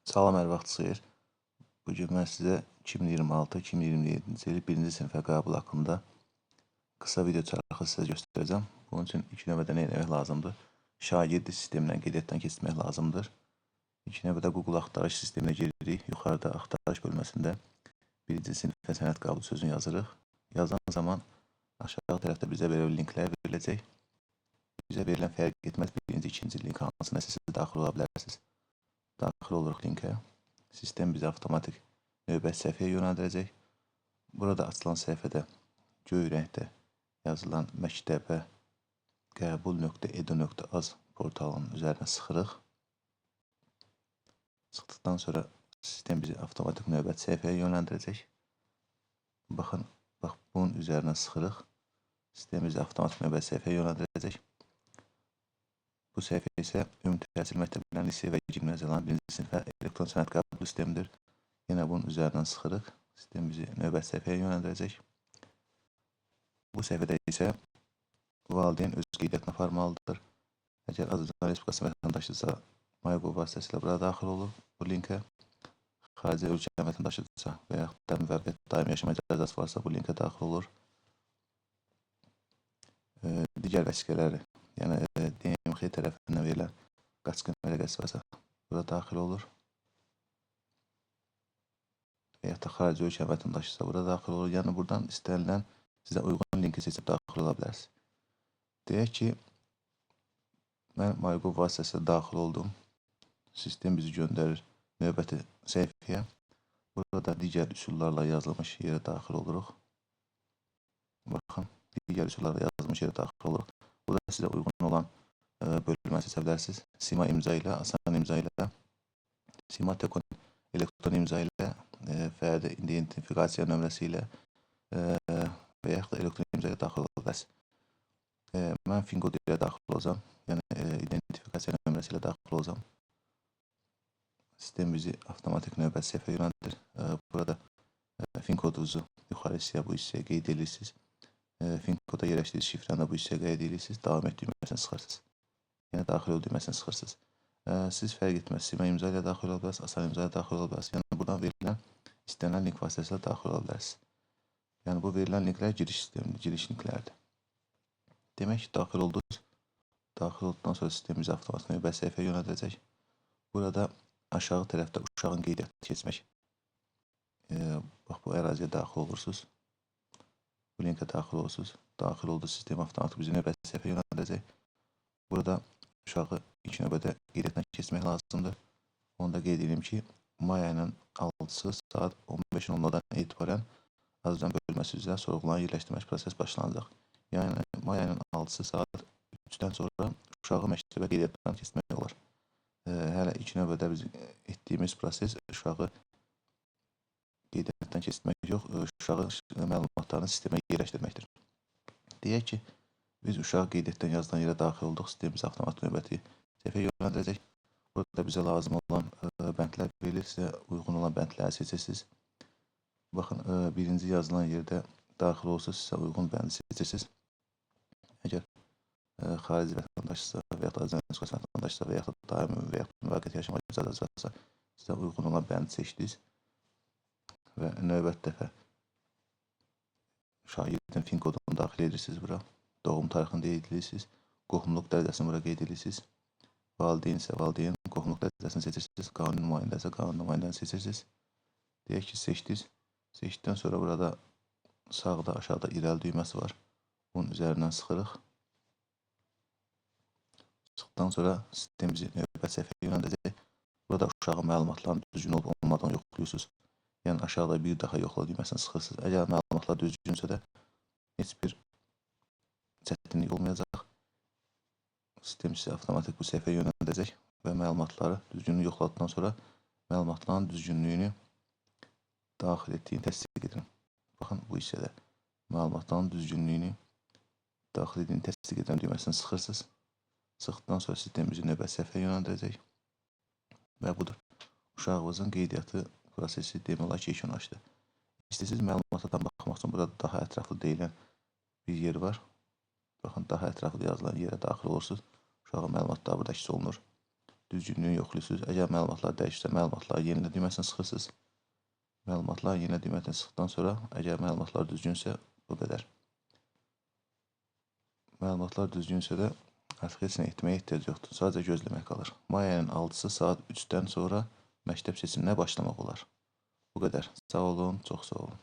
Salam, hər vaxtınız xeyir. Bugün mən sizə 2026-2027-ci il 1-ci sinifə qəbul haqqında qısa video çarxı sizə göstərəcəm. Bunun üçün ilk növbədə nə etmək lazımdır? Şagird sistemindən qeydiyyatdan keçmək lazımdır. İlk növbədə Google axtarış sisteminə giririk. Yuxarıda axtarış bölməsində 1-ci sinifə sənəd qəbulu sözünü yazırıq. Yazan zaman aşağı tərəfdə bizə belə linklər veriləcək. Bizə verilən fərq etməz. Birinci, ikinci link hansına siz daxil ola bilərsiniz. Daxil oluruq linkə. Sistem bizi avtomatik növbəti səhifəyə yönəldəcək. Burada açılan səhifədə göy rəngdə yazılan məktəbə qəbul.edu.az portalının üzərinə sıxırıq. Sıxdıqdan sonra sistem bizi avtomatik növbəti səhifəyə yönləndirəcək. Baxın, bunun üzərinə sıxırıq. Sistem bizi avtomatik növbəti səhifəyə yönləndirəcək. Bu səhifə isə ümumi təhsil məktəblərinin lisey və gimnaziyaların 1-ci sinifə elektron sənəd qəbul sistemidir. Yenə bunun üzərindən sıxırıq. Sistem bizi növbəti səhifəyə yönəldəcək. Bu səhifədə isə valideyn öz qeydiyyatını aparmalıdır. Əgər Azərbaycan Respublikası vətəndaşıdırsa, MyGov vasitəsilə bura daxil olur bu linkə. Xarici ölkə vətəndaşıdırsa və yaxud da müvəqqəti daimi yaşama icazəsi varsa bu linkə daxil olur. Digər vəsiqələri, yəni DMX tərəfindən verilən qaçqın vərəqəsi varsa burada daxil olur. Və yaxud da xarici ölkə vətəndaşısa burada daxil olur. Yəni buradan istənilən sizə uyğun linki seçib daxil ola bilərsiniz. Deyək ki, mən MyGov vasitəsilə daxil oldum. Sistem bizi göndərir növbəti səhifəyə. Burada digər üsullarla yazılmış yerə daxil oluruq. Baxın, digər üsullarla yazılmış yerə daxil oluruq. Burada sizə uyğun olan bölüməni seçə bilərsiniz. Sima imza ilə, asan imza ilə, Sima Tekon elektron imza ilə, fərdi identifikasiya nömrəsi ilə və yaxud da elektron imza ilə daxil ola bilərsiniz. Mən FinCode ilə daxil olacam, yəni identifikasiya nömrəsi ilə daxil olacam. Sistem bizi avtomatik növbəti səhifəyə yönəldir. Burada FinCodunuzu yuxarı hissəyə, bu hissəyə qeyd edirsiniz. FinCoda yerləşdiyiniz şifrəni bu hissəyə qeyd edirsiniz. Davam et düyməsini sıxırsınız. Yəni daxil ol düyməsini sıxırsınız. Siz fərq etməz, Sima imza ilə daxil ola bilərsiniz, asan imza ilə daxil ola bilərsiniz. Yəni buradan verilən istənilən link vasitəsilə daxil ola bilərsiniz. Yəni bu verilən linklər giriş sistemidir, giriş linklərdir. Demək ki, daxil oldunuz. Daxil olduqdan sonra sistem bizi avtomatik növbəti səhifəyə yönəldəcək. Burada aşağı tərəfdə uşağın qeydiyyatını keçmək. Bax, bu əraziyə daxil olursunuz. Bu linkə daxil olursunuz. Daxil olduğu sistem avtomatik bizi növbəti səhifəyə yönəldəcək. Burada uşağı ilk növbədə qeydiyyatdan keçmək lazımdır. Onu da qeyd edeyim ki, may ayının 6-sı saat 15:00-dan etibarən Azərbaycan bölməsi üzrə sorğuların yerləşdirmək proses başlanacaq. Yəni may ayının 6-sı saat 3-dən sonra uşağı məktəbə qeydiyyatdan keçmək olar. Hələ ilk növbədə biz etdiyimiz proses uşağı qeydiyyatdan keçmək yox, uşağın məlumatlarını sistemə yerləşdirməkdir. Deyək ki, biz uşaq qeydiyyatdan yazılan yerə daxil olduq, sistem bizi avtomatik növbəti səhifəyə yönəldəcək. Burada bizə lazım olan bəndlər verilir, sizə uyğun olan bəndləri seçirsiniz. Baxın, birinci yazılan yerdə daxil olursa, sizə uyğun bəndi seçirsiniz. Əgər xarici vətəndaşsa və yaxud da Azərbaycan Respublikası vətəndaşsa və yaxud da daimi və yaxud da müvəqqəti yaşama icazəsi varsa, sizə uyğun olan bəndi seçdiniz və növbəti dəfə şagirdin FinCodunu daxil edirsiniz bura. Doğum tarixini qeyd edirsiniz. Qohumluq dərəcəsini bura qeyd edirsiniz. Valideyn isə valideyn, qohumluq dərəcəsini seçirsiniz. Qanuni nümayəndə isə qanuni nümayəndəni seçirsiniz. Deyək ki, seçdiniz. Seçdikdən sonra burada sağda, aşağıda irəli düyməsi var. Bunun üzərindən sıxırıq. Sıxdıqdan sonra sistem bizi növbəti səhifəyə yönəldəcək. Burada uşağın məlumatlarının düzgün olub olmadığını yoxlayırsınız. Yəni aşağıda bir daha yoxla düyməsini sıxırsınız. Əgər məlumatlar düzgünsə də heç bir çətinlik olmayacaq. Sistem sizi avtomatik bu səhifəyə yönəldəcək və məlumatları düzgünlüyünü yoxladıqdan sonra məlumatların düzgünlüyünü daxil etdiyini təsdiq edin. Baxın, bu hissədə məlumatların düzgünlüyünü daxil etdiyini təsdiq edən düyməsini sıxırsınız. Sıxdıqdan sonra sistem bizi növbəti səhifəyə yönəldəcək və budur. Uşağımızın qeydiyyatı prosesi demək olar ki, yekunlaşdı. İstəyirsiniz məlumatlardan baxmaq üçün burada daha ətraflı deyilən bir yer var. Baxın, daha ətraflı yazılan yerə daxil olursunuz. Uşağın məlumatları burada kiçik olunur. düzgünlüyü yoxlayırsınız. Əgər məlumatlar dəyişirsə, məlumatları yenilə düyməsini sıxırsınız. Məlumatlar yenilə düyməsini sıxdıqdan sonra, əgər məlumatlar düzgünsə, bu qədər. Məlumatlar düzgünsə də artıq heç nə etməyə ehtiyac yoxdur. Sadəcə gözləmək qalır. May ayının 6-sı saat 3-dən sonra məktəb seçiminə başlamaq olar. Bu qədər. Sağ olun, çox sağ olun.